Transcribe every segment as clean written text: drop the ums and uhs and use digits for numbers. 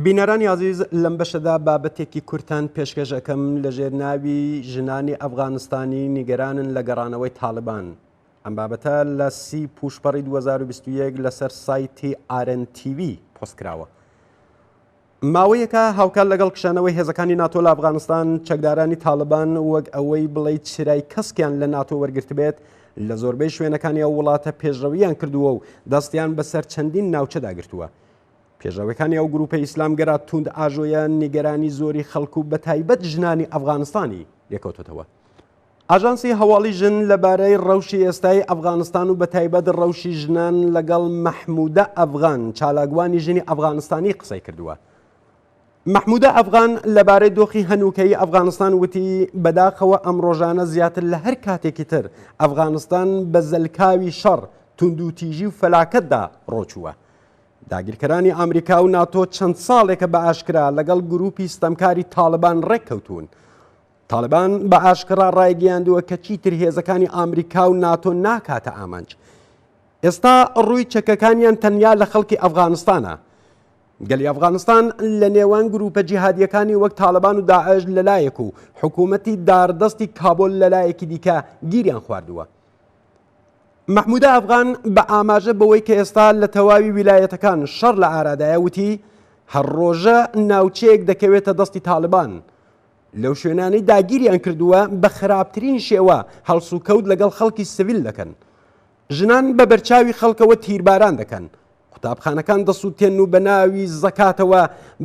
بینەرانی عزیز لەم بەشەدا بابەتێکی کورتان پێشکەش ئەکەم لە ژێرناوی ژنانی ئەفغانستانی نیگەرانن لە گەڕانەوەی تاالبان. ئەم بابەتە لە 30 پوشپەڕی 2021 لەسەر سایتی RNTV پۆستکراوە. ماوەیەکە هاوکار لەگەڵ کشانەوەی هێزەکانی ناتۆ لە ئەفغانستان چەکدارانی تاالبان وەک ئەوەی بڵێ چرای کەسکیان لە ناتۆ وەرگرت بێت لە زۆربەی شوێنەکانی ئەو وڵاتە پێشڕەویان کردووە و دەستیان بەسەر چەندین ناوچەدا گرتووە. پێشەوەکانی ئەو گروپە ئیسلامگەرا توند ئاژۆیان نیگەرانی زۆری خەڵکو بە تایبەت ژنانی ئەفغانستانی لێکەوتوتەوە. ئاژانسی هەواڵی ژن لەبارەی ڕەوشی ئێستای ئەفغانستان و بە تایبەت ڕەوشی ژنان لەگەڵ مەحمودە ئەفغان چالاکوانی ژنی ئەفغانستانی قسەی کردووە. مەحمودە ئەفغان لەبارەی دۆخی هەنووکەی ئەفغانستان وتی بەداخەوە ئەم ڕۆژانە زیاتر لە هەر کاتێکی تر ئەفغانستان بە زەلکاوی شەڕ توندوتیژی و فەلاکەتدا ڕۆچووە. داگیرکەرانی ئەمریکا و ناتۆ چەند ساڵێکە بە ئاشکرا لەگەڵ گروپی ستەمکاری تاالبان ڕێککەوتون. تاالبان بە ئاشکرا ڕایگەیاندووە کە چیتر هێزەکانی ئەمریکا و ناتۆ ناکاتە ئامانج. ئێستا ڕووی چەکەکانیان تەنیا لە خەڵکی ئەفغانستانە. گەلی ئەفغانستان لە نێوان گروپە جیهادیەکانی وەک تاالبان و داعش لەلایەک و حکوومەتی داردەستی کابۆل لەلایەکی دیکە گیریان خواردووە. مەحمودە ئەفغان بە ئاماژە بەوەی کە ئێستا لە تەواوی ویلایەتەکان شەڕ لە ئارادایە وتی هەر ڕۆژە ناوچەیەک دەکەوێتە دەستی تاالبان. لەو شوێنانەی داگیریان کردووە بە خراپترین شێوە هەڵسوکەوت لەگەڵ خەڵکی سڤیل دەکەن. ژنان بە بەرچاوی خەڵکەوە تیرباران دەکەن. قوتابخانەکان دەسووتێن و بە ناوی زەکاتەوە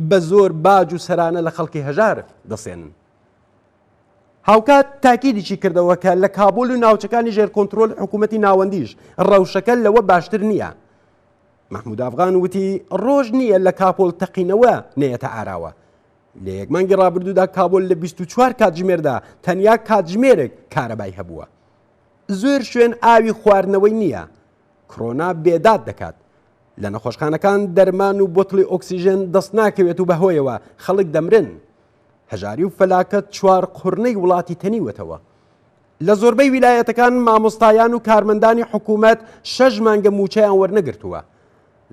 بە زۆر باج و سەرانە لە خەڵکی هەژار دەسێنن. هاوکات تاکیدیی کردەوە کە لە کابۆل و ناوچەکانی ژێر کۆنترۆل حکوومەتی ناوەندیش ڕەوشەکە لەوە باشتر نییە. مەحمودە ئەفغان وتی ڕۆژ نییە لە کاپۆل تەقینەوە نێتە ئاراوە. لە یەک مانگی ڕابردوودا کابۆل لە 24 کاتژمێردا تەنیا کاتژمێرێک کارەبای هەبووە. زۆر شوێن ئاوی خواردنەوەی نییە. کڕۆنا بێداد دەکات. لە نەخۆشخانەکان دەرمان و بۆتڵی ئۆکسیژن دەست ناکەوێت و بەهۆیەوە خەڵک دەمرن. هەژاری و فەلاکەت چوار قورنەی وڵاتی تەنیوەتەوە. لە زۆربەی ویلایەتەکان مامۆستایان و کارمەندانی حکوومەت 6 مانگە موچەیان وەرنەگرتووە.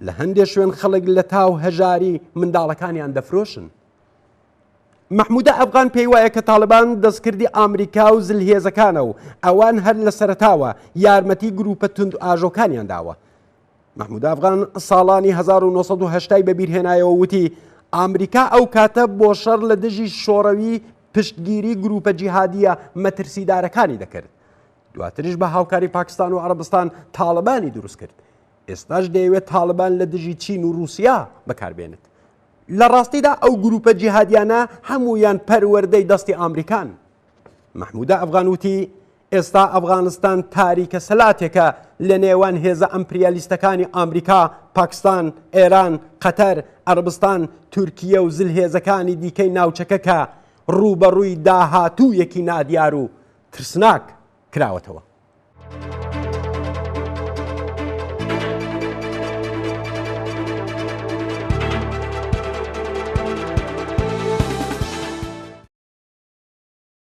لە هەندێک شوێن خەڵک لە تاو هەژاری منداڵەکانیان دەفرۆشن. مەحمودە ئەفغان پێی وایە کە تاالبان دەستکردی ئەمریکا و زلهێزەکانە و ئەوان هەر لە سەرەتاوە یارمەتی گروپە تند ئاژۆکانیان داوە. مەحمودە ئەفغان ساڵانی 1970 بەبیرهێنایەوە وتی ئەمریکا ئەو کاتە بۆ شەڕ لە دژی شۆڕەوی پشتگیری گروپە جیهادیە مەترسیدارەکانی دەکرد. دواتریش بە هاوکاری پاکستان و عەرەبستان تاالبانی دروست کرد. ئێستاش دەیەوێت تاالبان لە دژی چین و رووسیا بەکاربێنێت. لە ڕاستیدا ئەو گروپە جیهادیانە هەمویان پەروەردەی دەستی ئەمریکان. مەحمودە ئەفغان وتی ئێستا ئەفغانستان تاریکە سەلاتێکە لە نێوان هێزە ئەمپریالیستەکانی ئەمریکا، پاکستان، ئێران، قەتەر، عەرەبستان، تورکیە و زلهێزەکانی دیکەی ناوچەکە کە ڕووبەڕووی داهاتوویەکی نادیار و ترسناک کراوەتەوە.